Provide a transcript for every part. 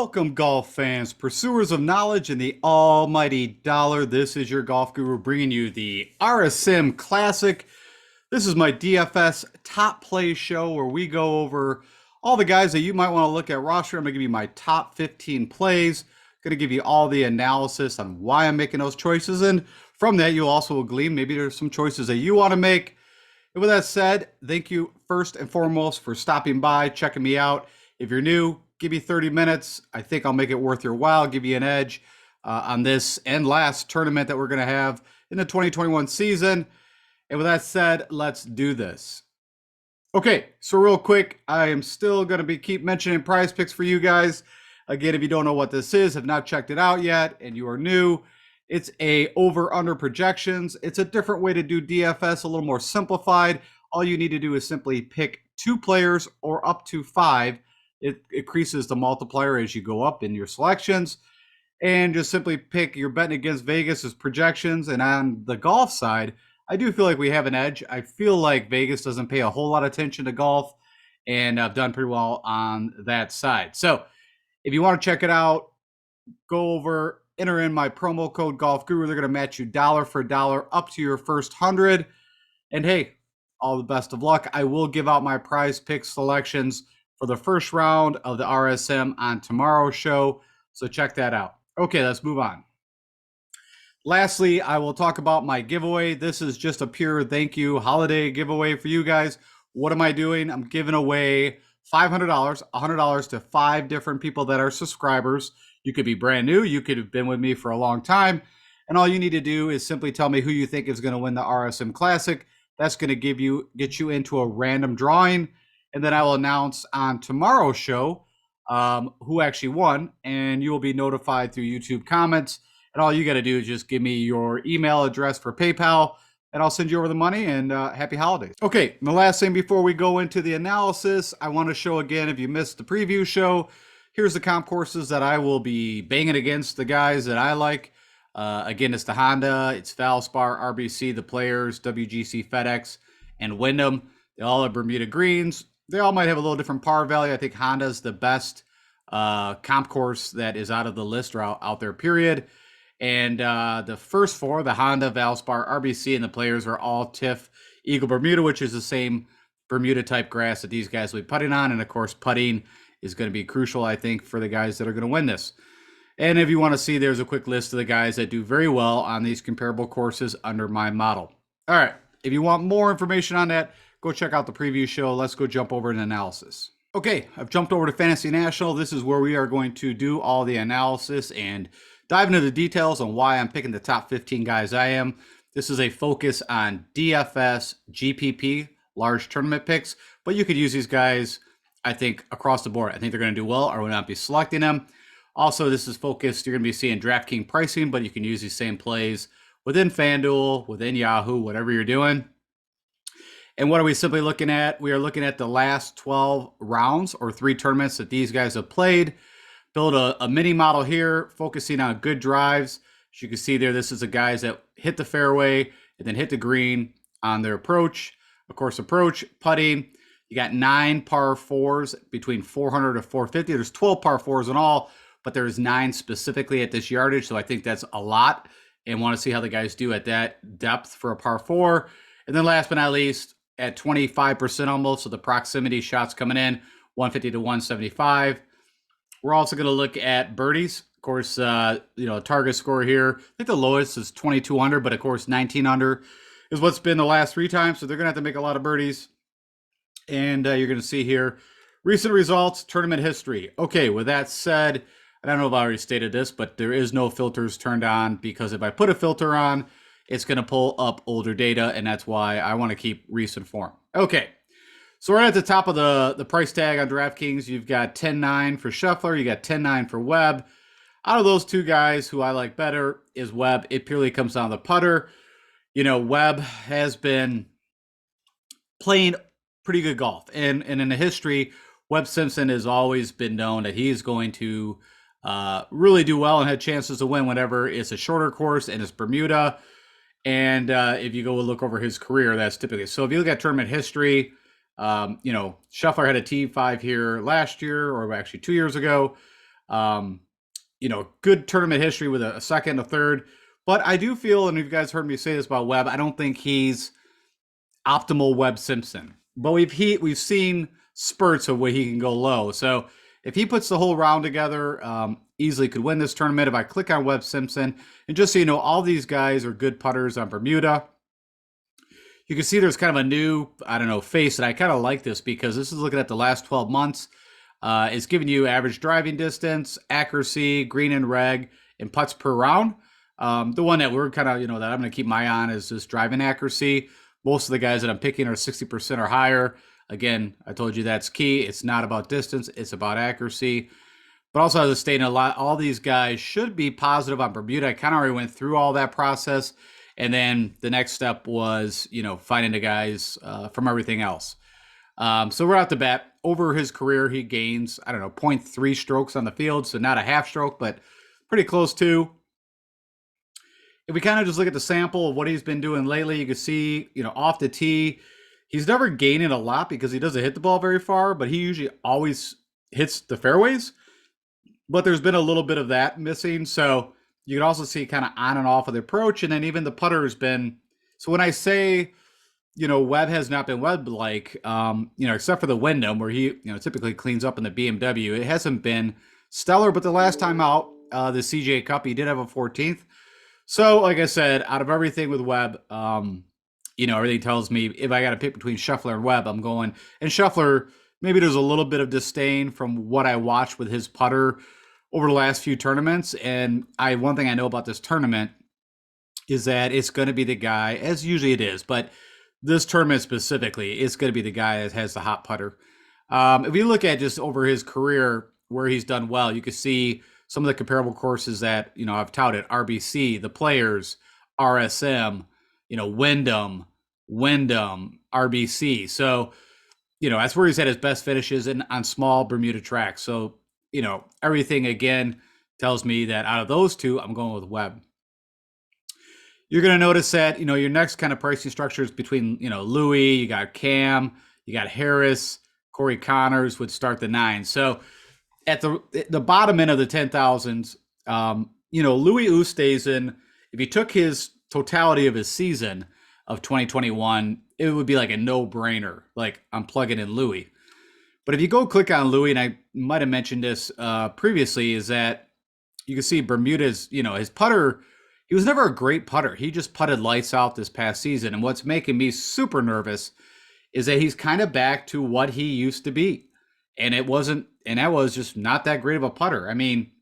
Welcome, golf fans, pursuers of knowledge and the almighty dollar. This is your golf guru bringing you the RSM Classic. This is my DFS top play show where we go over all the guys that you might want to look at roster. I'm going to give you my top 15 plays. I'm going to give you all the analysis on why I'm making those choices. And from that, you also will glean maybe there's some choices that you want to make. And with that said, thank you first and foremost for stopping by, checking me out. If you're new, give me 30 minutes. I think I'll make it worth your while, give you an edge on this and last tournament that we're going to have in the 2021 season. And with that said, let's do this. Okay, so real quick, I am still going to keep mentioning prize picks for you guys. Again, if you don't know what this is, have not checked it out yet, and you are new, it's a over-under projections. It's a different way to do DFS, a little more simplified. All you need to do is simply pick 2 players or up to 5. It increases the multiplier as you go up in your selections. And just simply pick, you're betting against Vegas as projections. And on the golf side, I do feel like we have an edge. I feel like Vegas doesn't pay a whole lot of attention to golf, and I've done pretty well on that side. So if you want to check it out, go over, enter in my promo code Golf Guru. They're going to match you dollar for dollar up to your first 100. And hey, all the best of luck. I will give out my prize pick selections for the first round of the RSM on tomorrow's show. So check that out. Okay, let's move on. Lastly, I will talk about my giveaway. This is just a pure thank you holiday giveaway for you guys. What am I doing? I'm giving away $500, $100 to 5 different people that are subscribers. You could be brand new. You could have been with me for a long time. And all you need to do is simply tell me who you think is going to win the RSM Classic. That's going to get you into a random drawing. And then I will announce on tomorrow's show who actually won. And you will be notified through YouTube comments. And all you got to do is just give me your email address for PayPal, and I'll send you over the money, and happy holidays. Okay, and the last thing before we go into the analysis, I want to show again, if you missed the preview show, here's the comp courses that I will be banging against the guys that I like. Again, it's the Honda, it's Valspar, RBC, the Players, WGC, FedEx, and Wyndham. They all have Bermuda greens. They all might have a little different par value. I think Honda's the best comp course that is out of the list or out there, period. And the first 4, the Honda, Valspar, RBC, and the Players are all TIFF Eagle Bermuda, which is the same Bermuda type grass that these guys will be putting on. And of course, putting is going to be crucial, I think, for the guys that are going to win this. And if you want to see, there's a quick list of the guys that do very well on these comparable courses under my model. All right, if you want more information on that, go check out the preview show. Let's go jump over an analysis. Okay, I've jumped over to Fantasy National. This is where we are going to do all the analysis and dive into the details on why I'm picking the top 15 guys I am. This is a focus on DFS, GPP, large tournament picks, but you could use these guys, I think, across the board. I think they're going to do well, or will not be selecting them. Also, this is focused, you're going to be seeing DraftKings pricing, but you can use these same plays within FanDuel, within Yahoo, whatever you're doing. And what are we simply looking at? We are looking at the last 12 rounds or 3 tournaments that these guys have played. Build a mini model here, focusing on good drives. As you can see there, this is the guys that hit the fairway and then hit the green on their approach. Of course, approach, putting. You got 9 par 4s between 400 to 450. There's 12 par 4s in all, but there's 9 specifically at this yardage. So I think that's a lot, and want to see how the guys do at that depth for a par 4. And then last but not least, at 25% almost, so the proximity shots coming in, 150 to 175. We're also going to look at birdies. Of course, target score here. I think the lowest is 22 under, but of course 19 under is what's been the last 3 times. So they're going to have to make a lot of birdies. And you're going to see here recent results, tournament history. Okay, with that said, I don't know if I already stated this, but there is no filters turned on, because if I put a filter on, it's going to pull up older data, and that's why I want to keep recent form. Okay. So right at the top of the price tag on DraftKings, you've got 10-9 for Scheffler. You got 10-9 for Webb. Out of those 2 guys, who I like better is Webb. It purely comes down to the putter. You know, Webb has been playing pretty good golf. And in the history, Webb Simpson has always been known that he's going to really do well and had chances to win whenever it's a shorter course and it's Bermuda. And if you go look over his career, that's typically. So if you look at tournament history, Scheffler had a T5 here last year, or actually 2 years ago. You know, good tournament history with a second, a third. But I do feel, and you guys heard me say this about Webb, I don't think he's optimal Webb Simpson. But we've seen spurts of where he can go low. So if he puts the whole round together, easily could win this tournament. If I click on Webb Simpson, and just so you know, all these guys are good putters on Bermuda. You can see there's kind of a new, I don't know, face, and I kind of like this because this is looking at the last 12 months. It's giving you average driving distance, accuracy, green and reg, and putts per round. The one that we're kind of, that I'm going to keep my eye on is this driving accuracy. Most of the guys that I'm picking are 60% or higher. Again, I told you that's key. It's not about distance. It's about accuracy. But also, as I stated a lot, all these guys should be positive on Bermuda. I kind of already went through all that process. And then the next step was, finding the guys from everything else. So right off the bat, over his career, he gains, 0.3 strokes on the field. So not a half stroke, but pretty close to. If we kind of just look at the sample of what he's been doing lately, you can see, off the tee, he's never gaining a lot because he doesn't hit the ball very far, but he usually always hits the fairways. But there's been a little bit of that missing. So you can also see kind of on and off of the approach. And then even the putter has been, so when I say, Webb has not been Webb-like, except for the Wyndham where he, typically cleans up in the BMW, it hasn't been stellar. But the last time out, the CJ Cup, he did have a 14th. So, like I said, out of everything with Webb, everything tells me if I got to pick between Scheffler and Webb, I'm going. And Scheffler, maybe there's a little bit of disdain from what I watched with his putter over the last few tournaments. And one thing I know about this tournament is that it's going to be the guy, as usually it is, but this tournament specifically, it's going to be the guy that has the hot putter. If you look at just over his career where he's done well, you can see some of the comparable courses that, I've touted: RBC, the Players, RSM, Wyndham, RBC. So, that's where he's had his best finishes on small Bermuda tracks. So, everything again tells me that out of those two, I'm going with Webb. You're going to notice that, your next kind of pricing structure is between, Louis, you got Cam, you got Harris, Corey Connors would start the 9. So at the bottom end of the 10,000s, Louis Oosthuizen, if you took his totality of his season of 2021, it would be like a no-brainer. Like, I'm plugging in Louis. But if you go click on Louis, and I might have mentioned this previously, is that you can see Bermuda's, his putter, he was never a great putter. He just putted lights out this past season. And what's making me super nervous is that he's kind of back to what he used to be. And that was just not that great of a putter. I mean,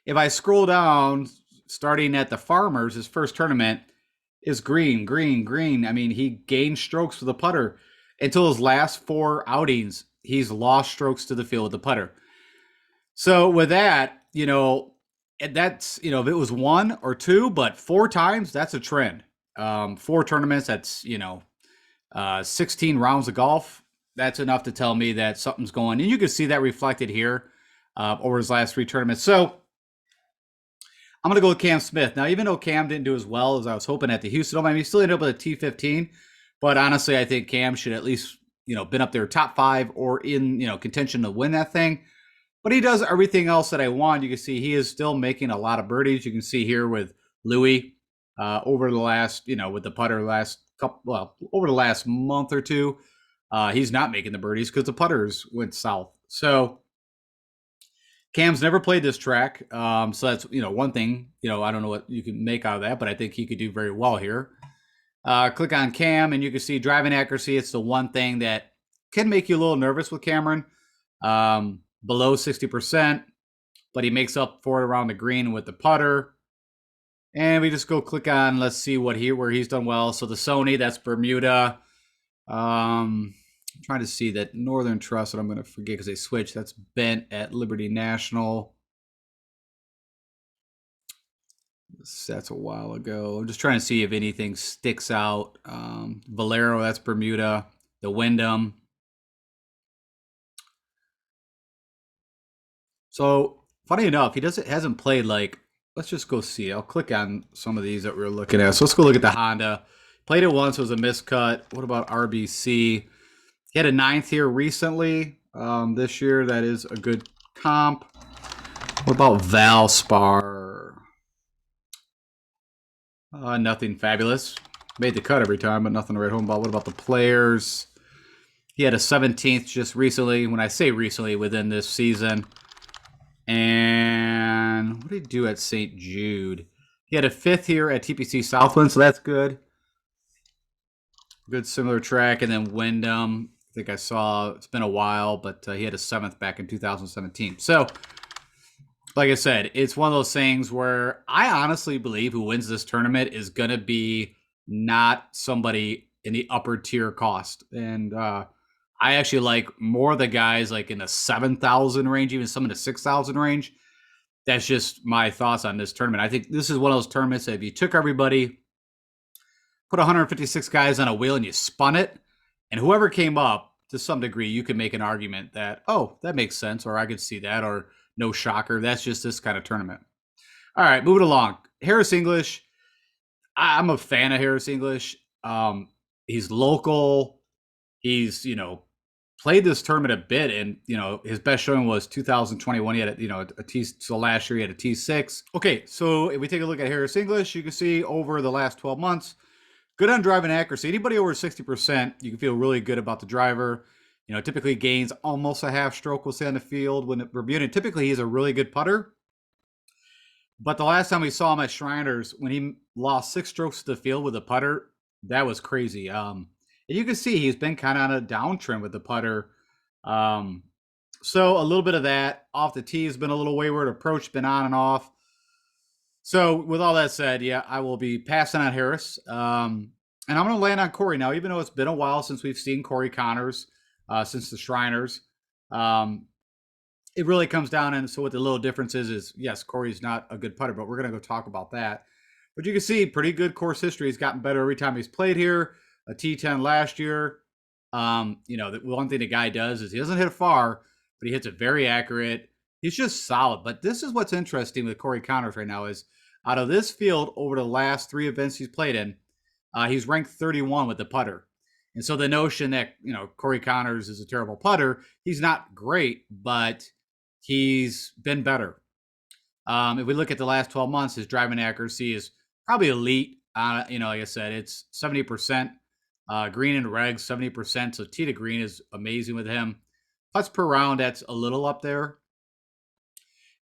if I scroll down, starting at the Farmers, his first tournament is green. I mean, he gained strokes with the putter. Until his last 4 outings, he's lost strokes to the field with the putter. So with that, that's, if it was 1 or 2, but 4 times, that's a trend. 4 tournaments, that's, 16 rounds of golf. That's enough to tell me that something's going. And you can see that reflected here over his last 3 tournaments. So I'm going to go with Cam Smith. Now, even though Cam didn't do as well as I was hoping at the Houston Open, he still ended up with a T15. But honestly, I think Cam should at least, been up there top 5 or in, contention to win that thing. But he does everything else that I want. You can see he is still making a lot of birdies. You can see here with Louis over the last, with the putter over the last month or two, he's not making the birdies because the putters went south. So Cam's never played this track. So that's, one thing, I don't know what you can make out of that, but I think he could do very well here. Click on Cam and you can see driving accuracy. It's the one thing that can make you a little nervous with Cameron. Below 60%, but he makes up for it around the green with the putter. And we just go click on, let's see where he's done well. So the Sony, that's Bermuda. I'm trying to see that Northern Trust, and I'm going to forget because they switched. That's Bent at Liberty National. That's a while ago. I'm just trying to see if anything sticks out. Valero, that's Bermuda. The Wyndham. So funny enough, he hasn't played like, let's just go see. I'll click on some of these that we're looking at. So let's go look at the Honda. Played it once, it was a miscut. What about RBC? He had a 9th here recently. This year, that is a good comp. What about Valspar? Nothing fabulous. Made the cut every time, but nothing to write home about. What about the players? He had a 17th just recently. When I say recently, within this season. And what did he do at St. Jude? He had a 5th here at TPC Southland, so that's good. Good similar track. And then Wyndham, I think I saw, it's been a while, but he had a 7th back in 2017. So, like I said, it's one of those things where I honestly believe who wins this tournament is going to be not somebody in the upper tier cost. And I actually like more of the guys like in the 7,000 range, even some in the 6,000 range. That's just my thoughts on this tournament. I think this is one of those tournaments that if you took everybody, put 156 guys on a wheel and you spun it, and whoever came up, to some degree, you could make an argument that, oh, that makes sense, or I could see that, or no shocker. That's just this kind of tournament. All right, moving along. Harris English. I'm a fan of Harris English. He's local. He's, played this tournament a bit, and, his best showing was 2021. He had, a T. So last year he had a T6. Okay, so if we take a look at Harris English, you can see over the last 12 months, good on driving accuracy. Anybody over 60%, you can feel really good about the driver. Typically gains almost a half stroke, we'll say, on the field. When Bermuda, typically he's a really good putter. But the last time we saw him at Shriners, when he lost 6 strokes to the field with a putter, that was crazy. And you can see he's been kind of on a downtrend with the putter. So a little bit of that. Off the tee has been a little wayward. Approach been on and off. So with all that said, yeah, I will be passing on Harris. And I'm going to land on Corey now, even though it's been a while since we've seen Corey Connors, since the Shriners. It really comes down, and so what the little difference is yes, Corey's not a good putter, but we're going to go talk about that. But you can see pretty good course history. He's gotten better every time he's played here. A T10 last year. The one thing the guy does is he doesn't hit it far, but he hits it very accurate. He's just solid. But this is what's interesting with Corey Connors right now is out of this field over the last 3 events he's played in, he's ranked 31 with the putter. And so the notion that, Corey Connors is a terrible putter, he's not great, but he's been better. If we look at the last 12 months, his driving accuracy is probably elite. Like I said, it's 70%. Green and regs, 70%. So tee to green is amazing with him. Putts per round, that's a little up there.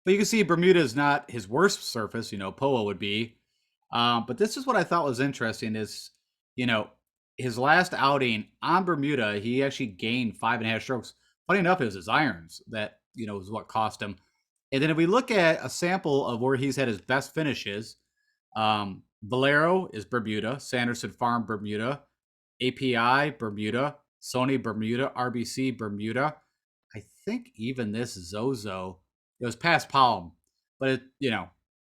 But you can see Bermuda is not his worst surface, POA would be. But this is what I thought was interesting is, his last outing on Bermuda, he actually gained 5.5 strokes. Funny enough, it was his irons that, was what cost him. And then if we look at a sample of where he's had his best finishes, Valero is Bermuda, Sanderson Farm, Bermuda, API, Bermuda, Sony, Bermuda, RBC, Bermuda. I think even this Zozo, it was past Palm, but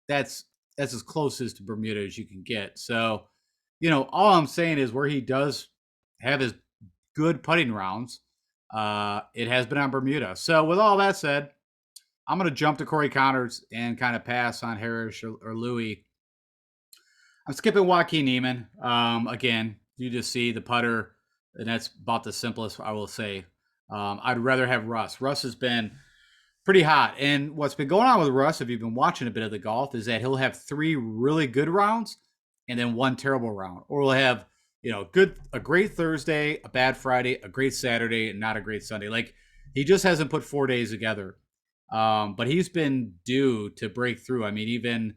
that's as close as to Bermuda as you can get. So, all I'm saying is where he does have his good putting rounds, it has been on Bermuda. So with all that said, I'm going to jump to Corey Connors and kind of pass on Harris or Louis. I'm skipping Joaquin Niemann. Again, you just see the putter, and that's about the simplest I will say. I'd rather have Russ. Russ has been pretty hot. And what's been going on with Russ, if you've been watching a bit of the golf, is that he'll have 3 really good rounds and then 1 terrible round. Or he'll have, a great Thursday, a bad Friday, a great Saturday, and not a great Sunday. Like, he just hasn't put 4 days together. But he's been due to break through. I mean, even,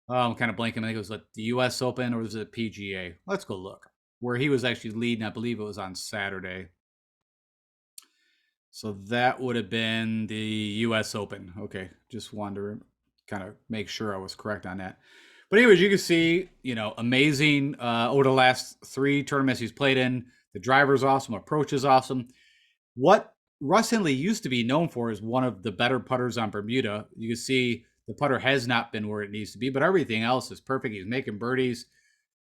I'm kind of blanking. I think it was the U.S. Open or was it PGA? Let's go look. Where he was actually leading, I believe it was on Saturday. So that would have been the U.S. Open. Okay, just wanted to kind of make sure I was correct on that. But anyways, you can see, amazing over the last 3 tournaments he's played in. The driver's awesome. Approach is awesome. What Russ Henley used to be known for is one of the better putters on Bermuda. You can see the putter has not been where it needs to be, but everything else is perfect. He's making birdies.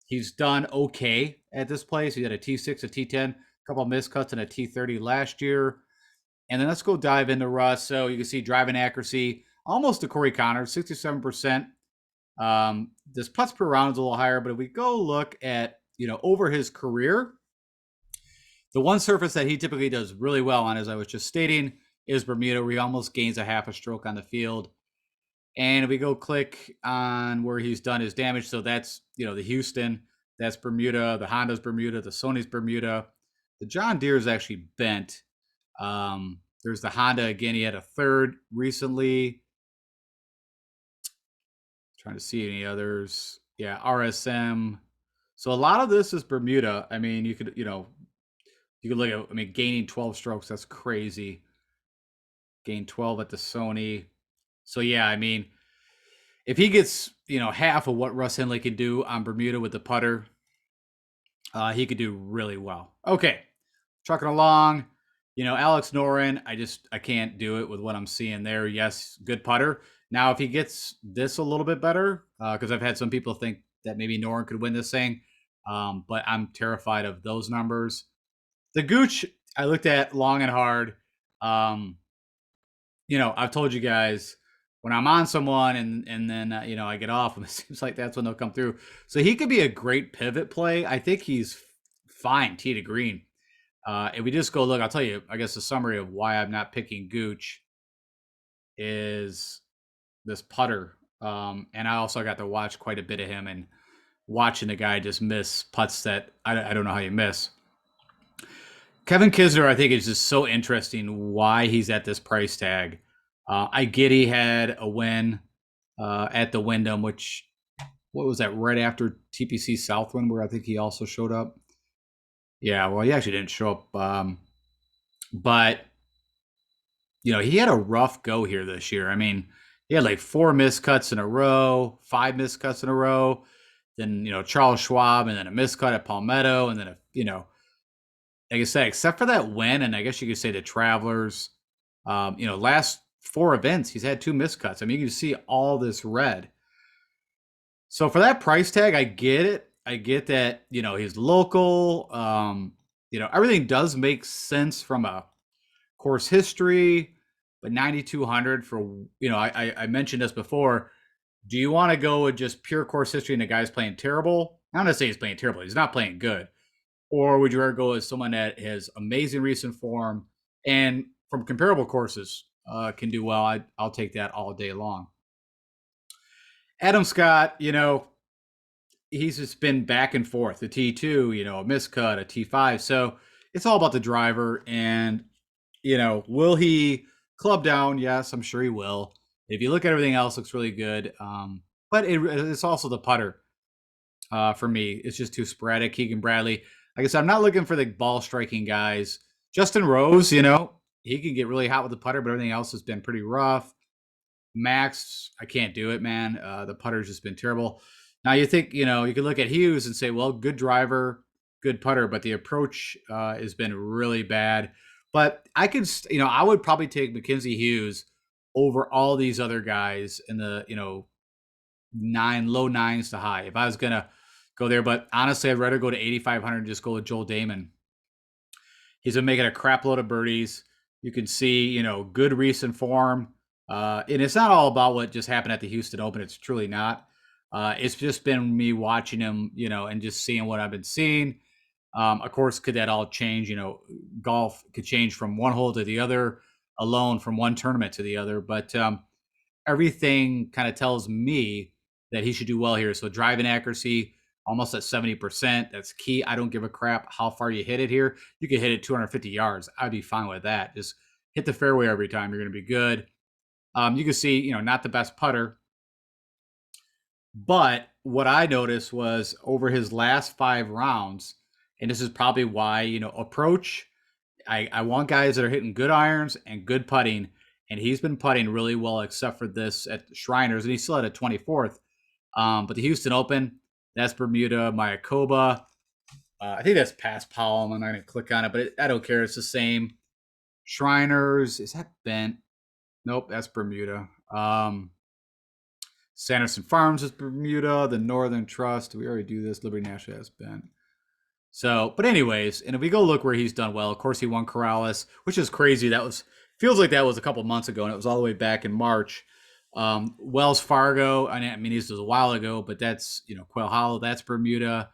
He's done okay at this place. He had a T6, a T10, a couple of miscuts, and a T30 last year. And then let's go dive into Russ. So you can see driving accuracy, almost to Corey Connors, 67%. This putts per round is a little higher, but if we go look at, over his career, the one surface that he typically does really well on, as I was just stating, is Bermuda, where he almost gains a half a stroke on the field. And if we go click on where he's done his damage, so that's, the Houston, that's Bermuda, the Honda's Bermuda, the Sony's Bermuda. The John Deere is actually bent. There's the Honda again. He had a third recently. Trying to see any others. Yeah, RSM. So a lot of this is Bermuda. I mean, you could look at, gaining 12 strokes. That's crazy. Gain 12 at the Sony. So yeah, if he gets, half of what Russ Henley could do on Bermuda with the putter, he could do really well. Okay, trucking along. Alex Noren, I can't do it with what I'm seeing there. Yes, good putter. Now, if he gets this a little bit better, because I've had some people think that maybe Noren could win this thing, but I'm terrified of those numbers. The Gooch, I looked at long and hard. I've told you guys when I'm on someone and then I get off them, it seems like that's when they'll come through. So he could be a great pivot play. I think he's fine tee to green. If we just go look, I'll tell you, I guess the summary of why I'm not picking Gooch is this putter. And I also got to watch quite a bit of him and watching the guy just miss putts that I don't know how you miss. Kevin Kisner, I think, is just so interesting why he's at this price tag. I get he had a win at the Wyndham, which, what was that, right after TPC Southwind, where I think he also showed up? Yeah, well, he actually didn't show up. But, he had a rough go here this year. He had like 4 miscuts in a row, 5 miscuts in a row. Then, Charles Schwab, and then a miscut at Palmetto, and then, like I said, except for that win, and I guess you could say the Travelers, last 4 events, he's had 2 miscuts. You can see all this red. So for that price tag, I get it. I get that, he's local. Everything does make sense from a course history, but 9,200 for, I mentioned this before. Do you want to go with just pure course history and the guy's playing terrible? I'm not going to say he's playing terrible. He's not playing good. Or would you rather go with someone that has amazing recent form and from comparable courses can do well? I'll take that all day long. Adam Scott, he's just been back and forth. The T2, a miscut, a T5. So it's all about the driver. And, will he club down? Yes, I'm sure he will. If you look at everything else, looks really good. But it's also the putter. For me, it's just too sporadic. Keegan Bradley, like I said, I'm not looking for the ball striking guys. Justin Rose, he can get really hot with the putter, but everything else has been pretty rough. Max, I can't do it, man. The putter's just been terrible. Now you think, you could look at Hughes and say, well, good driver, good putter, but the approach has been really bad. But I could, I would probably take Mackenzie Hughes over all these other guys in the, low 9s to high. If I was gonna go there, but honestly, I'd rather go to 8,500 and just go with Joel Damon. He's been making a crap load of birdies. You can see, good recent form. And it's not all about what just happened at the Houston Open. It's truly not. It's just been me watching him, and just seeing what I've been seeing. Of course, could that all change? Golf could change from one hole to the other, alone from one tournament to the other. But everything kind of tells me that he should do well here. So driving accuracy, almost at 70%. That's key. I don't give a crap how far you hit it here. You can hit it 250 yards. I'd be fine with that. Just hit the fairway every time. You're going to be good. You can see, not the best putter. But what I noticed was over his last 5 rounds, and this is probably why, approach. I want guys that are hitting good irons and good putting, and he's been putting really well, except for this at Shriners, and he's still at a 24th. But the Houston Open, that's Bermuda, Mayakoba. I think that's past Palm. I'm not going to click on it, but I don't care. It's the same. Shriners, is that bent? Nope, that's Bermuda. Sanderson Farms is Bermuda. The Northern Trust, we already do this. Liberty National has bent. So, but anyways, and if we go look where he's done well, of course he won Corrales, which is crazy. Feels like that was a couple months ago, and it was all the way back in March. Wells Fargo, this was a while ago, but that's, Quail Hollow, that's Bermuda.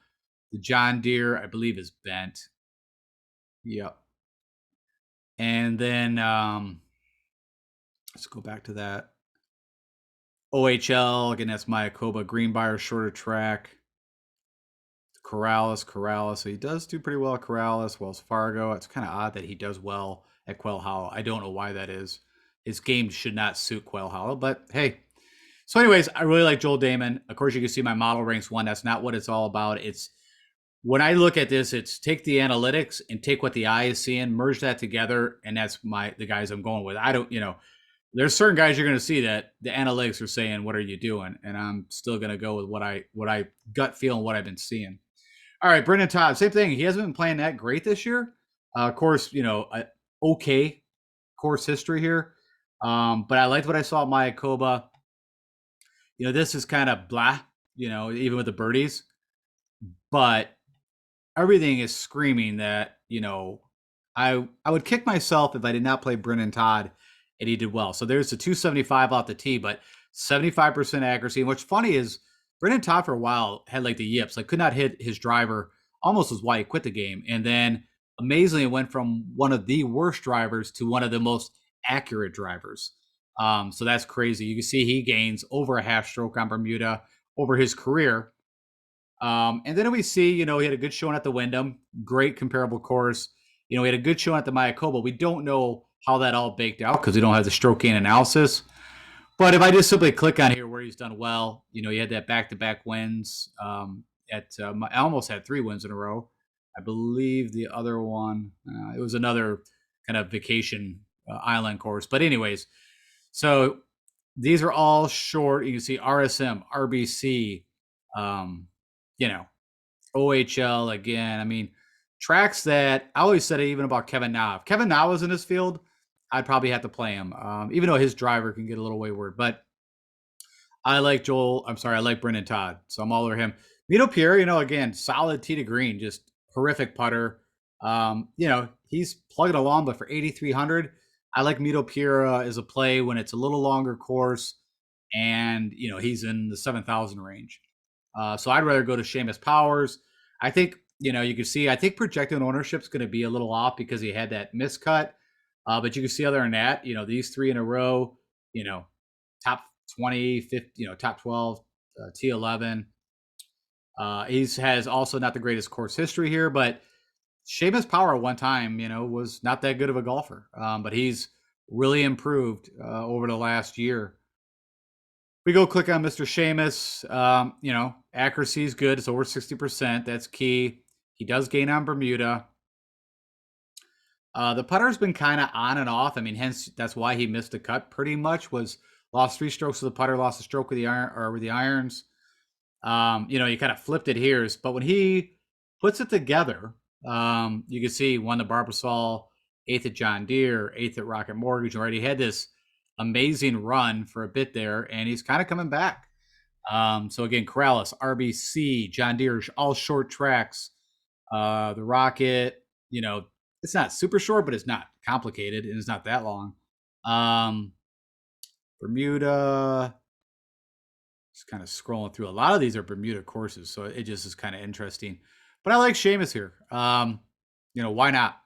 The John Deere, I believe, is bent. Yep. And then let's go back to that. OHL, again, that's Mayakoba. Greenbrier, shorter track. Corrales. So he does do pretty well at Corrales. Wells Fargo. It's kind of odd that he does well at Quail Hollow. I don't know why that is. His game should not suit Quail Hollow, but hey. So, anyways, I really like Joel Damon. Of course, you can see my model ranks 1. That's not what it's all about. It's when I look at this, it's take the analytics and take what the eye is seeing, merge that together, and that's the guys I'm going with. I don't, there's certain guys you're going to see that the analytics are saying, "What are you doing?" And I'm still going to go with what I gut feel and what I've been seeing. All right, Brendan Todd, same thing. He hasn't been playing that great this year. Of course, okay course history here, but I liked what I saw at Mayakoba. This is kind of blah, even with the birdies, but everything is screaming that, I would kick myself if I did not play Brendan Todd and he did well. So there's the 275 off the tee, but 75% accuracy. And what's funny is Brendan Todd for a while had like the yips, like could not hit his driver, almost was why he quit the game. And then amazingly, it went from one of the worst drivers to one of the most accurate drivers. So that's crazy. You can see he gains over a half stroke on Bermuda over his career. And then we see, he had a good showing at the Wyndham, great comparable course. He had a good showing at the Mayakoba. We don't know how that all baked out because we don't have the stroke gain analysis. But if I just simply click on here where he's done well, he had that back-to-back wins. I almost had 3 wins in a row. I believe the other one, it was another kind of vacation island course. But anyways, so these are all short. You can see RSM, RBC, OHL again. I mean, tracks that I always said it even about Kevin Na. If Kevin Na was in this field, I'd probably have to play him, even though his driver can get a little wayward. But I like Brendan Todd, so I'm all over him. Mito Pierre, again, solid tee to green, just horrific putter. He's plugging along, but for 8,300, I like Mito Pierre as a play when it's a little longer course, and he's in the 7,000 range. So I'd rather go to Seamus Powers. I think you can see. I think projected ownership is going to be a little off because he had that miscut. But you can see other than that, these 3 in a row, top 20, 50, top 12, T11. He has also not the greatest course history here, but Seamus Power one time, was not that good of a golfer. But he's really improved over the last year. We go click on Mr. Seamus. Accuracy is good. It's over 60%. That's key. He does gain on Bermuda. The putter's been kind of on and off. I mean, hence that's why he missed the cut. Pretty much was lost 3 strokes with the putter, lost a stroke with the iron or with the irons. He kind of flipped it here, but when he puts it together, you can see won the Barbasol, 8th at John Deere, 8th at Rocket Mortgage. Already had this amazing run for a bit there, and he's kind of coming back. So again, Corrales, RBC, John Deere, all short tracks. The Rocket, it's not super short, but it's not complicated and it's not that long. Bermuda, just kind of scrolling through. A lot of these are Bermuda courses, so it just is kind of interesting. But I like Seamus here. Why not?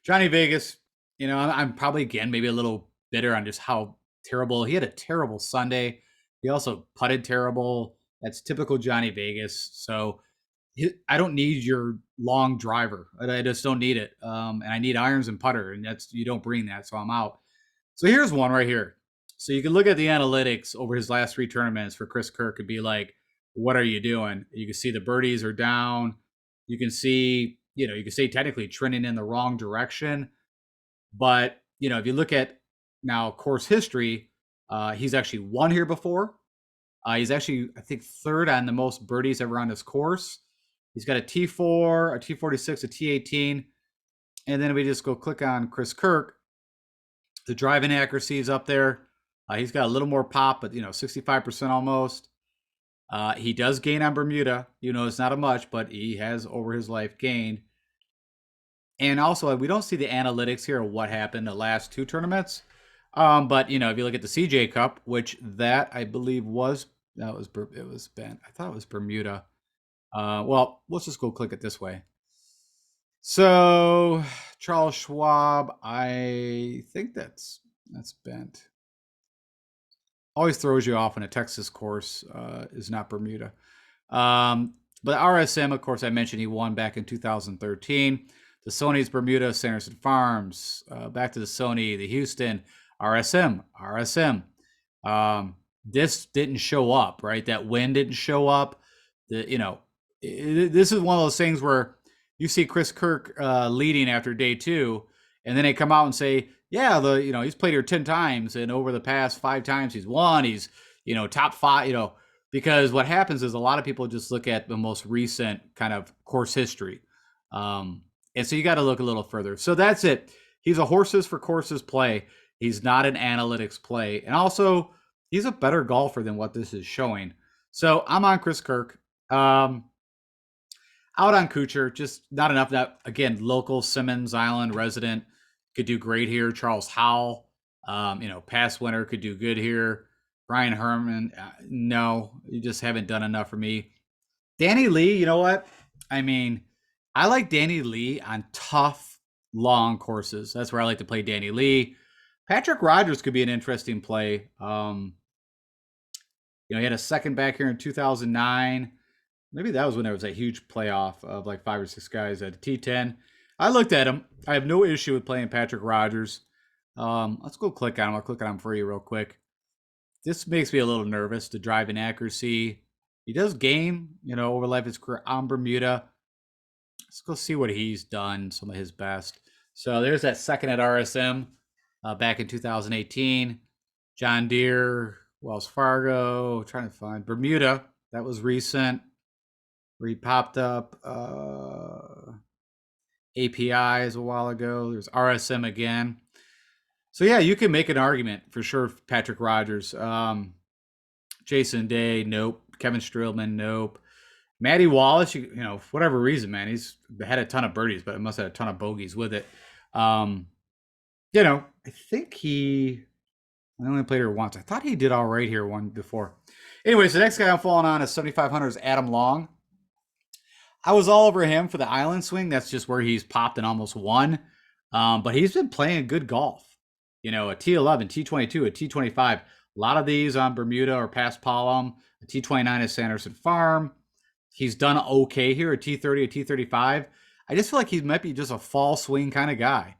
Johnny Vegas, I'm probably, again, maybe a little bitter on just how terrible. He had a terrible Sunday. He also putted terrible. That's typical Johnny Vegas. So I don't need your long driver. I just don't need it. And I need irons and putter, and you don't bring that, so I'm out. So here's one right here. So you can look at the analytics over his last 3 tournaments for Chris Kirk and be like, what are you doing? You can see the birdies are down. You can see, technically trending in the wrong direction. But, if you look at now course history, he's actually won here before. He's actually, I think, 3rd on the most birdies ever on this course. He's got a T4, a T46, a T18. And then we just go click on Chris Kirk. The driving accuracy is up there. He's got a little more pop, but 65% almost. He does gain on Bermuda. It's not a much, but he has over his life gained. And also, we don't see the analytics here of what happened the last 2 tournaments. But if you look at the CJ Cup, which that I believe it was Ben. I thought it was Bermuda. Well, let's just go click it this way. So Charles Schwab, I think that's bent. always throws you off when a Texas course is not Bermuda. But RSM, of course, I mentioned he won back in 2013. The Sony's Bermuda, Sanderson Farms, back to the Sony, the Houston, RSM. This didn't show up, right? That win didn't show up. This is one of those things where you see Chris Kirk leading after day two, and then they come out and say, yeah, he's played here 10 times, and over the past 5 times he's won. He's, top five, because what happens is a lot of people just look at the most recent kind of course history. And so you got to look a little further. So that's it. He's a horses for courses play. He's not an analytics play. And also, he's a better golfer than what this is showing. So I'm on Chris Kirk. Out on Kuchar, just not enough. That, again, local Simmons Island resident could do great here. Charles Howell, past winner, could do good here. Brian Herman, no, you just haven't done enough for me. Danny Lee, you know what? I mean, I like Danny Lee on tough, long courses. That's where I like to play Danny Lee. Patrick Rogers could be an interesting play. He had a second back here in 2009. Maybe that was when there was a huge playoff of like 5 or 6 guys at a T10. I looked at him. I have no issue with playing Patrick Rogers. Let's go click on him. I'll click on him for you real quick. This makes me a little nervous, the driving accuracy. He does game, over life of his career on Bermuda. Let's go see what he's done, some of his best. So there's that second at RSM back in 2018. John Deere, Wells Fargo, trying to find Bermuda. That was recent. Where he popped up. APIs a while ago. There's RSM again. So yeah, you can make an argument for sure. Patrick Rogers, Jason Day, nope. Kevin Streelman, nope. Matty Wallace, for whatever reason, man, he's had a ton of birdies, but it must have had a ton of bogeys with it. I think I only played here once. I thought he did all right here one before. Anyways, the next guy I'm falling on is 7,500 is Adam Long. I was all over him for the island swing. That's just where he's popped and almost won. But he's been playing good golf. A T11, T22, a T25. A lot of these on Bermuda or past Palm. A T29 is Sanderson Farm. He's done okay here, a T30, a T35. I just feel like he might be just a fall swing kind of guy.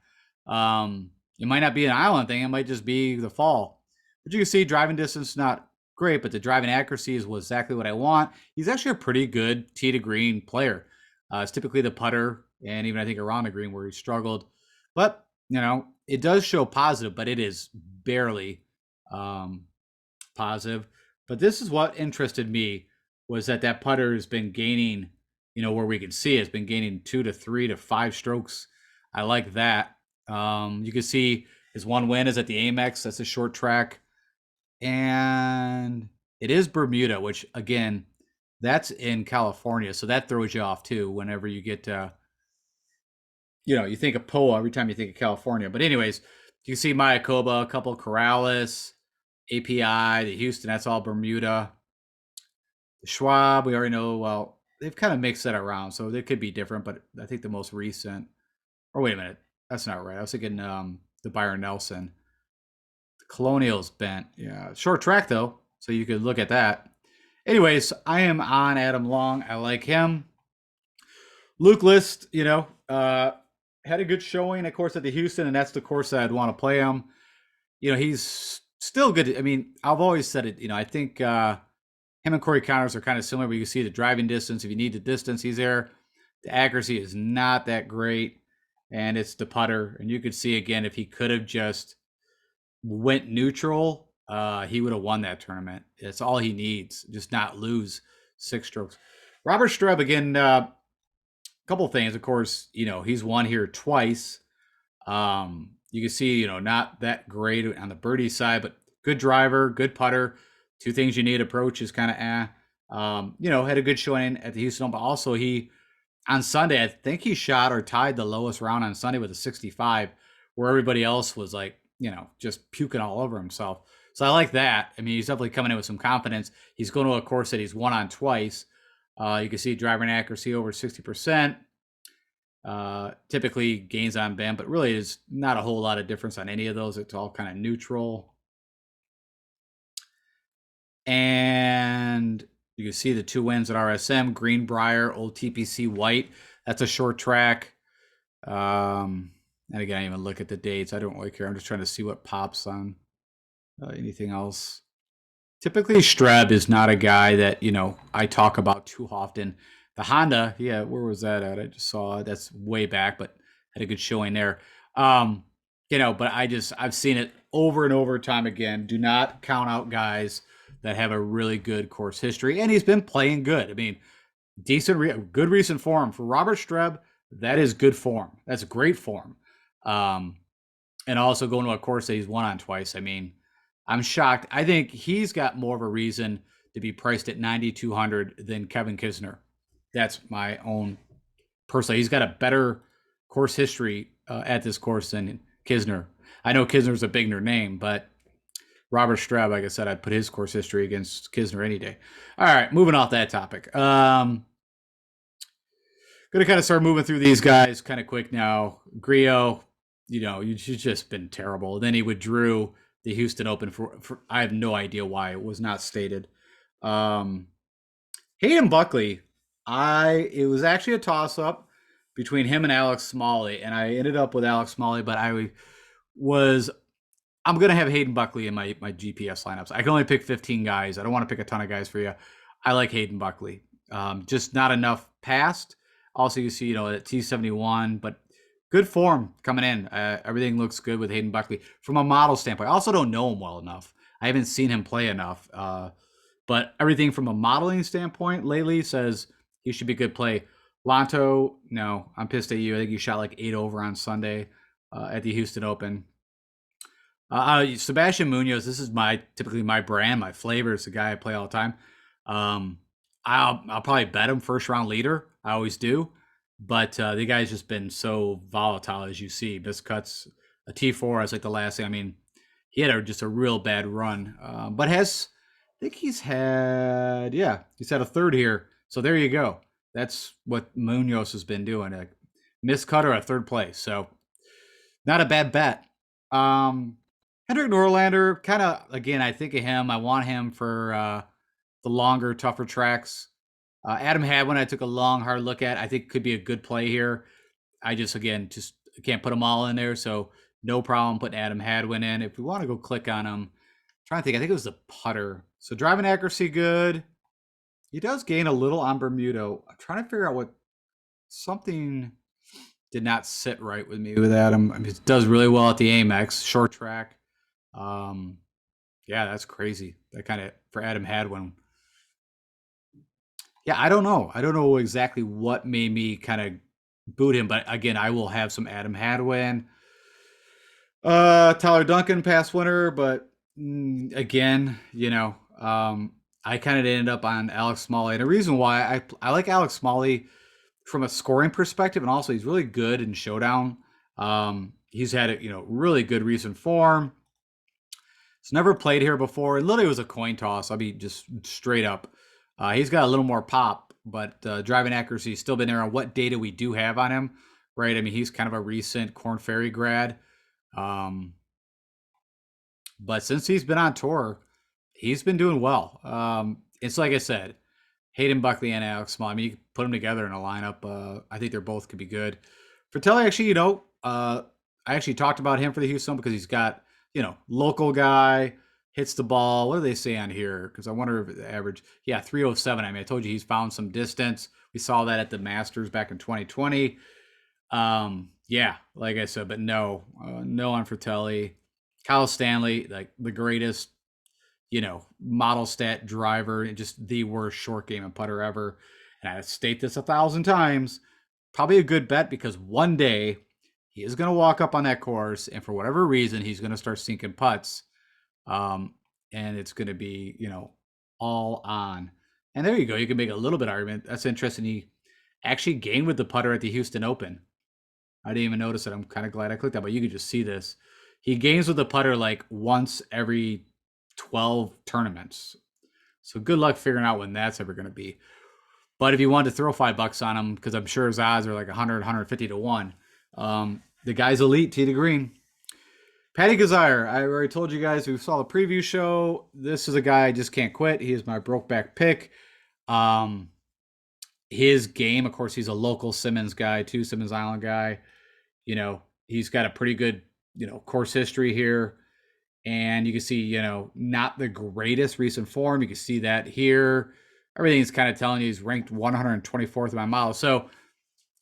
It might not be an island thing. It might just be the fall. But you can see driving distance, not great, but the driving accuracy is exactly what I want. He's actually a pretty good tee to green player. It's typically the putter and even I think around the green where he struggled. But, it does show positive, but it is barely positive. But this is what interested me was that putter has been gaining, where we can see it's been gaining 2 to 3 to 5 strokes. I like that. You can see his one win is at the Amex. That's a short track. And it is Bermuda, which, again, that's in California. So that throws you off, too, whenever you get you think of POA every time you think of California. But anyways, you see Mayakoba, a couple of Corrales, API, the Houston, that's all Bermuda. The Schwab, we already know, well, they've kind of mixed that around. So they could be different, but I think the most recent, or wait a minute, that's not right. I was thinking the Byron Nelson. Colonial's bent. Yeah. Short track, though, so you could look at that. Anyways, I am on Adam Long. I like him. Luke List, had a good showing, of course, at the Houston, and that's the course that I'd want to play him. He's still good. I mean, I've always said it. I think him and Corey Connors are kind of similar, but you see the driving distance. If you need the distance, he's there. The accuracy is not that great, and it's the putter. And you could see, again, if he could have just went neutral, he would have won that tournament. It's all he needs, just not lose 6 strokes. Robert Streb, again, couple things. Of course, he's won here twice. You can see, not that great on the birdie side, but good driver, good putter. 2 things you need. Approach is kind of had a good showing at the Houston, but also on Sunday, I think he shot or tied the lowest round on Sunday with a 65, where everybody else was like, just puking all over himself. So I like that. I mean, he's definitely coming in with some confidence. He's going to a course that he's won on twice. You can see driving accuracy over 60%. Typically gains on bend, but really is not a whole lot of difference on any of those. It's all kind of neutral. And you can see the 2 wins at RSM, Greenbrier, Old TPC White. That's a short track. And again, I even look at the dates. I don't really care. I'm just trying to see what pops on anything else. Typically, Streb is not a guy that, I talk about too often. The Honda, yeah, where was that at? I just saw it. That's way back, but had a good showing there. Um, but I've seen it over and over time again. Do not count out guys that have a really good course history. And he's been playing good. I mean, good recent form. For Robert Streb, that is good form. That's great form. Um, and also going to a course that he's won on twice. I mean, I'm shocked. I think he's got more of a reason to be priced at 9,200 than Kevin Kisner. That's my own personally. He's got a better course history at this course than Kisner. I know Kisner's a bigger name, but Robert Streb, like I said, I'd put his course history against Kisner any day. All right, moving off that topic. Going to kind of start moving through these guys kind of quick now. Griot, you've just been terrible. Then he withdrew the Houston Open for I have no idea why it was not stated. Hayden Buckley, it was actually a toss up between him and Alex Smalley, and I ended up with Alex Smalley, but I'm gonna have Hayden Buckley in my GPS lineups. I can only pick 15 guys. I don't want to pick a ton of guys for you. I like Hayden Buckley. Just not enough past. Also, you see, at T71, but good form coming in. Everything looks good with Hayden Buckley from a model standpoint. I also don't know him well enough. I haven't seen him play enough. But everything from a modeling standpoint lately says he should be good play. Lanto, no, I'm pissed at you. I think you shot like 8 over on Sunday at the Houston Open. Sebastian Munoz, this is typically my brand, my flavor. It's the guy I play all the time. I'll probably bet him first round leader. I always do. But the guy's just been so volatile, as you see. Miscuts, a T4 is like the last thing. I mean, he had just a real bad run. But I think he's had a third here. So there you go. That's what Munoz has been doing. A miscut or a third place. So not a bad bet. Hendrik Norlander, kind of, again, I think of him. I want him for the longer, tougher tracks. Adam Hadwin, I took a long, hard look at. I think could be a good play here. I just can't put them all in there, so no problem putting Adam Hadwin in. If we want to go click on him, I'm trying to think. I think it was the putter. So driving accuracy, good. He does gain a little on Bermuda. I'm trying to figure out something did not sit right with me with Adam. I mean, it does really well at the Amex, short track. Yeah, that's crazy. That kind of for Adam Hadwin. Yeah, I don't know. I don't know exactly what made me kind of boot him, but again, I will have some Adam Hadwin. Tyler Duncan past winner, but again, I kind of ended up on Alex Smalley. And the reason why I like Alex Smalley from a scoring perspective, and also he's really good in showdown. He's had really good recent form. He's never played here before. And literally it was a coin toss. I'll be just straight up. He's got a little more pop, but driving accuracy has still been there on what data we do have on him, right? I mean, he's kind of a recent Korn Ferry grad. But since he's been on tour, he's been doing well. It's like I said, Hayden Buckley and Alex Small. I mean, you could put them together in a lineup. I think they're both could be good. Fratelli, actually, I actually talked about him for the Houston because he's got, local guy, hits the ball. What do they say on here? Because I wonder if the average, 307. I mean, I told you he's found some distance. We saw that at the Masters back in 2020. Like I said, but no on Fratelli. Kyle Stanley, like the greatest, model stat driver and just the worst short game and putter ever. And I state this 1,000 times, probably a good bet because one day he is going to walk up on that course and for whatever reason, he's going to start sinking putts. And it's going to be, all on. And there you go. You can make a little bit of argument. That's interesting. He actually gained with the putter at the Houston Open. I didn't even notice it. I'm kind of glad I clicked that, but you could just see this. He gains with the putter like once every 12 tournaments. So good luck figuring out when that's ever going to be. But if you wanted to throw $5 on him, because I'm sure his odds are like 100, 150 to 1. The guy's elite, tee to green. Patty Gazire. I already told you guys who saw the preview show. This is a guy I just can't quit. He is my broke back pick. Um, his game, of course, he's a local Simmons guy too, Simmons Island guy. He's got a pretty good, course history here. And you can see, not the greatest recent form. You can see that here. Everything's kind of telling you he's ranked 124th by miles. So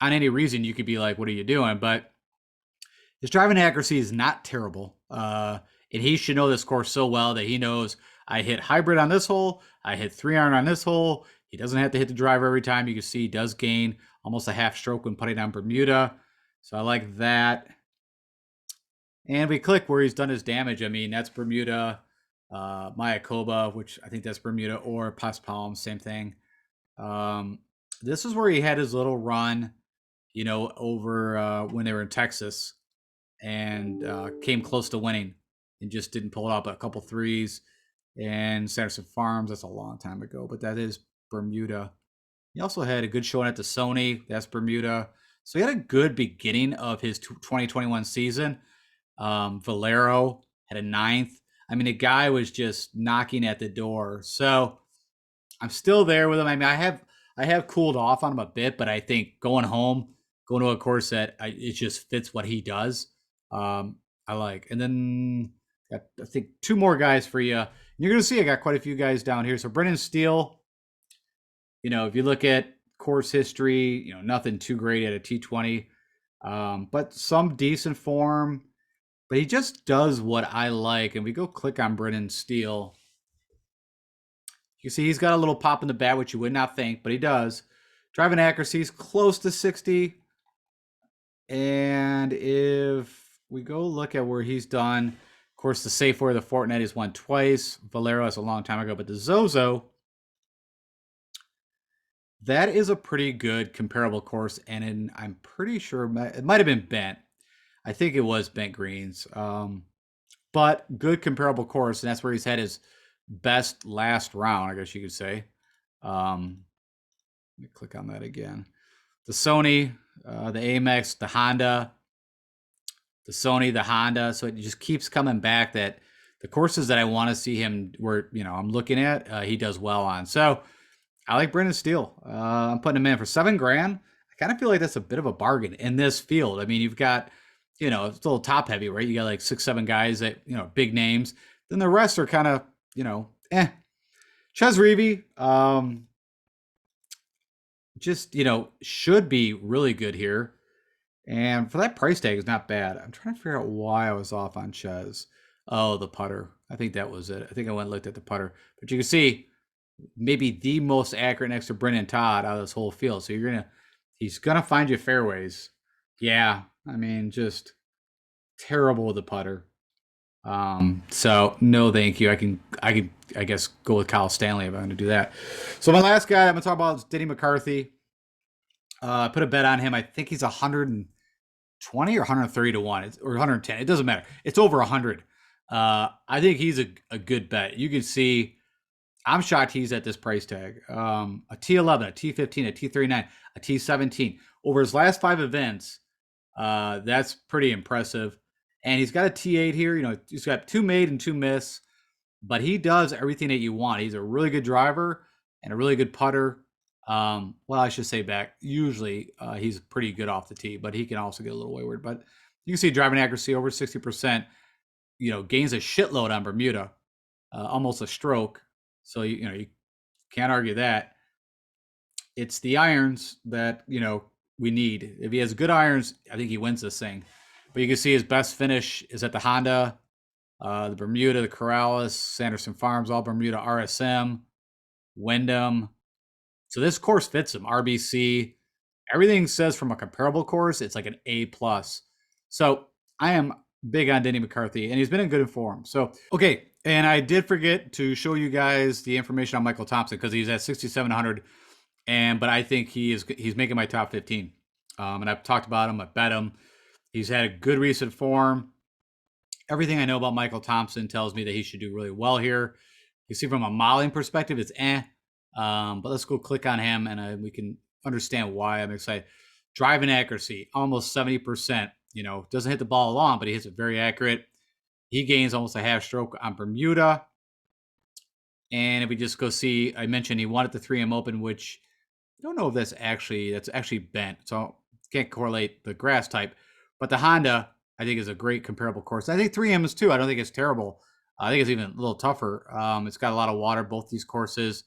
on any reason, you could be like, what are you doing? But his driving accuracy is not terrible. And he should know this course so well that he knows I hit hybrid on this hole. I hit 3-iron on this hole. He doesn't have to hit the driver every time. You can see he does gain almost a half stroke when putting on Bermuda. So I like that. And we click where he's done his damage. I mean, that's Bermuda, Mayakoba, which I think that's Bermuda, or Paspalm, same thing. This is where he had his little run, over when they were in Texas and came close to winning and just didn't pull it up. A couple threes and Sanderson Farms. That's a long time ago, but that is Bermuda. He also had a good showing at the Sony. That's Bermuda. So he had a good beginning of his 2021 season. Valero had a 9th. I mean, the guy was just knocking at the door. So I'm still there with him. I mean, I have cooled off on him a bit, but I think going to a course that it just fits what he does. I like. And then I think 2 more guys for you. And you're going to see I got quite a few guys down here. So Brendan Steele, if you look at course history, nothing too great at a T20, but some decent form. But he just does what I like. And we go click on Brendan Steele. You see he's got a little pop in the bat, which you would not think, but he does. Driving accuracy is close to 60. And if we go look at where he's done, of course, the safe where the Fortinet has won twice. Valero is a long time ago, but the Zozo, that is a pretty good comparable course. And I'm pretty sure it might have been bent. I think it was bent greens. But good comparable course. And that's where he's had his best last round, I guess you could say. Let me click on that again. The Sony, the Amex, the Honda, the Sony, the Honda. So it just keeps coming back that the courses that I want to see him where, I'm looking at, he does well on. So I like Brendan Steele. I'm putting him in for $7,000. I kind of feel like that's a bit of a bargain in this field. I mean, you've got, it's a little top heavy, right? You got like 6-7 guys that, big names. Then the rest are kind of, Ches Reavie, just, should be really good here. And for that price tag is not bad. I'm trying to figure out why I was off on Ches. Oh, the putter. I think that was it. I think I went and looked at the putter. But you can see maybe the most accurate next to Brendan Todd out of this whole field. So he's going to find you fairways. Yeah. I mean, just terrible with the putter. So no, thank you. I guess go with Kyle Stanley if I'm going to do that. So my last guy I'm going to talk about is Denny McCarthy. I put a bet on him. I think he's 120 or 130 to 1 or 110. It doesn't matter. It's over 100. I think he's a good bet. You can see I'm shocked he's at this price tag. A T11, a T15, a T39, a T17. Over his last 5 events, that's pretty impressive. And he's got a T8 here. He's got 2 made and 2 miss. But he does everything that you want. He's a really good driver and a really good putter. Well, I should say back. Usually, he's pretty good off the tee, but he can also get a little wayward. But you can see driving accuracy over 60%. Gains a shitload on Bermuda, almost a stroke. So you can't argue that. It's the irons that we need. If he has good irons, I think he wins this thing. But you can see his best finish is at the Honda, the Bermuda, the Corrales, Sanderson Farms, all Bermuda, RSM, Wyndham. So this course fits him. RBC, everything says from a comparable course, it's like an A+. So I am big on Denny McCarthy, and he's been in good form. So, okay, and I did forget to show you guys the information on Michael Thompson because he's at 6,700, but I think he's making my top 15. And I've talked about him. I bet him. He's had a good recent form. Everything I know about Michael Thompson tells me that he should do really well here. You see from a modeling perspective, it's but let's go click on him and we can understand why I'm excited. Driving accuracy, almost 70%. Doesn't hit the ball long, but he hits it very accurate. He gains almost a half stroke on Bermuda. And if we just go see, I mentioned he won at the 3M Open, which I don't know if that's actually bent. So can't correlate the grass type. But the Honda, I think, is a great comparable course. I think 3M is too. I don't think it's terrible. I think it's even a little tougher. It's got a lot of water, both these courses.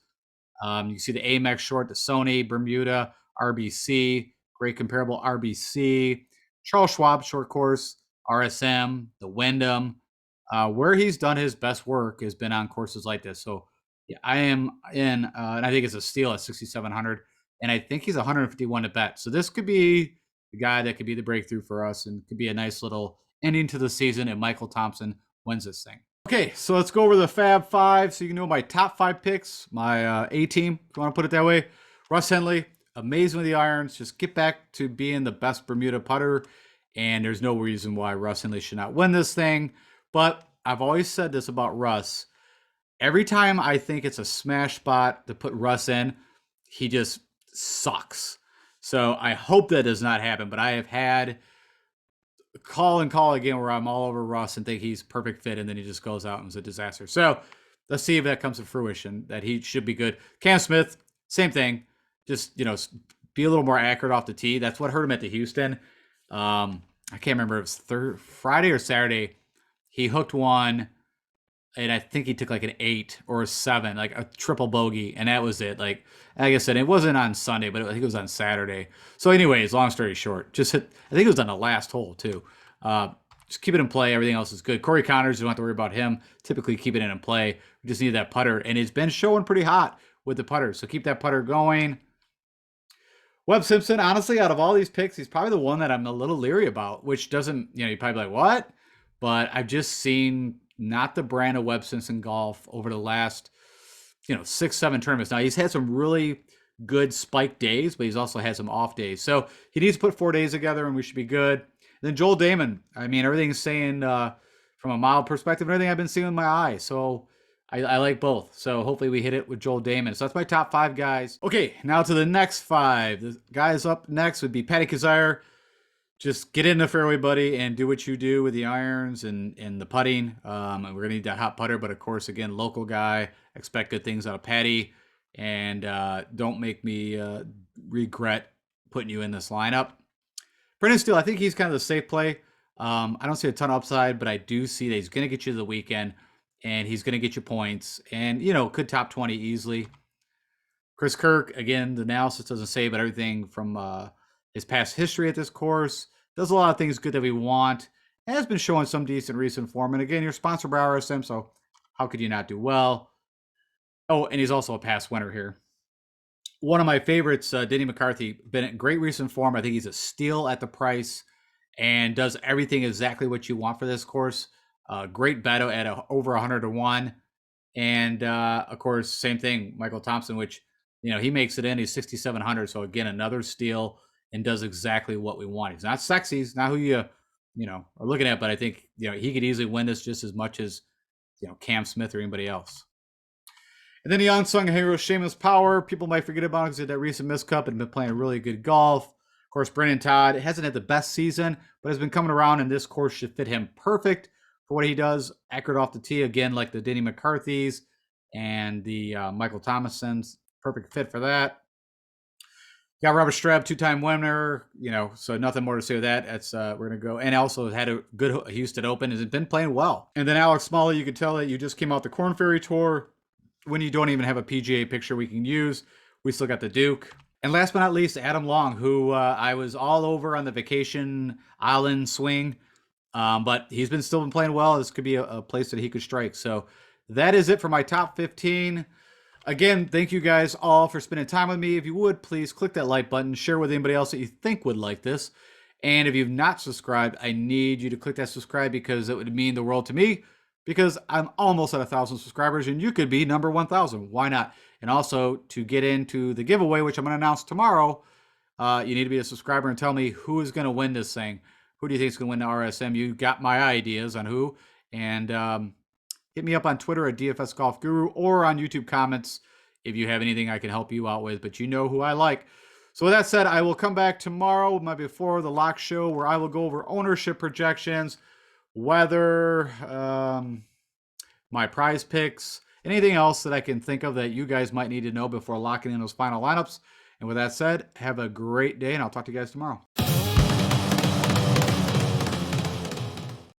You see the Amex short, the Sony, Bermuda, RBC, great comparable RBC, Charles Schwab short course, RSM, the Wyndham. Where he's done his best work has been on courses like this. So yeah, I am in, and I think it's a steal at 6,700, and I think he's 151 to bet. So this could be the guy that could be the breakthrough for us, and could be a nice little ending to the season if Michael Thompson wins this thing. Okay, so let's go over the Fab Five so you can know my top 5 picks, my A team, if you want to put it that way. Russ Henley, amazing with the irons. Just get back to being the best Bermuda putter, and there's no reason why Russ Henley should not win this thing. But I've always said this about Russ. Every time I think it's a smash spot to put Russ in, he just sucks. So I hope that does not happen, but I have had call and call again where I'm all over Russ and think he's perfect fit, and then he just goes out and is a disaster. So let's see if that comes to fruition, that he should be good. Cam Smith, same thing. Just, be a little more accurate off the tee. That's what hurt him at the Houston. I can't remember if it was Friday or Saturday. He hooked one, and I think he took like an 8 or a 7, like a triple bogey, and that was it. Like I said, it wasn't on Sunday, but I think it was on Saturday. So anyways, long story short, just hit, I think it was on the last hole too. Just keep it in play. Everything else is good. Corey Connors, you don't have to worry about him. Typically keep it in play. We just need that putter, and it's been showing pretty hot with the putter. So keep that putter going. Webb Simpson, honestly, out of all these picks, he's probably the one that I'm a little leery about, which doesn't, you're probably like, what? But I've just seen not the brand of Webb Simpson golf over the last, 6, 7 tournaments. Now, he's had some really good spike days, but he's also had some off days. So he needs to put 4 days together, and we should be good. And then Joel Damon, I mean, everything's saying from a mild perspective, everything I've been seeing with my eye. So I like both. So hopefully we hit it with Joel Damon. So that's my top 5 guys. Okay, now to the next 5. The guys up next would be Patty Kazire. Just get in the fairway, buddy, and do what you do with the irons and the putting. And we're going to need that hot putter. But, of course, again, local guy. Expect good things out of Patty. And don't make me regret putting you in this lineup. Brendan Steele, I think he's kind of the safe play. I don't see a ton of upside, but I do see that he's going to get you to the weekend. And he's going to get you points. And, could top 20 easily. Chris Kirk, again, the analysis doesn't say, but everything from his past history at this course does a lot of things good that we want. Has been showing some decent recent form. And again, you're sponsored by RSM, so how could you not do well? Oh, and he's also a past winner here. One of my favorites, Denny McCarthy, been in great recent form. I think he's a steal at the price and does everything exactly what you want for this course. Great bet at over 100 to 1. And, of course, same thing, Michael Thompson, which, he makes it in. He's 6,700. So, again, another steal and does exactly what we want. He's not sexy. He's not who you are looking at. But I think, he could easily win this just as much as, Cam Smith or anybody else. And then the unsung hero, Seamus Power. People might forget about him because he had that recent miscup and been playing really good golf. Of course, Brendan Todd hasn't had the best season, but has been coming around, and this course should fit him perfect for what he does. Accurate off the tee, again, like the Denny McCarthy's and the Michael Thomasons. Perfect fit for that. Got Robert Streb, 2-time winner, so nothing more to say with that. That's we're going to go. And also had a good Houston Open, has been playing well. And then Alex Smalley, you could tell that you just came out the Korn Ferry Tour when you don't even have a PGA picture we can use. We still got the Duke. And last but not least, Adam Long, who I was all over on the Vacation Island swing. But he's still been playing well. This could be a place that he could strike. So that is it for my top 15. Again, thank you guys all for spending time with me. If you would, please click that like button, share with anybody else that you think would like this. And if you've not subscribed, I need you to click that subscribe because it would mean the world to me, because I'm almost at 1,000 subscribers and you could be number 1,000. Why not? And also to get into the giveaway, which I'm going to announce tomorrow, you need to be a subscriber and tell me who is going to win this thing. Who do you think is going to win the RSM? You got my ideas on who. And hit me up on Twitter at DFS Golf Guru or on YouTube comments if you have anything I can help you out with. But you know who I like. So with that said, I will come back tomorrow with my Before the Lock show where I will go over ownership projections. weather, my prize picks, anything else that I can think of that you guys might need to know before locking in those final lineups. And with that said, have a great day, and I'll talk to you guys tomorrow.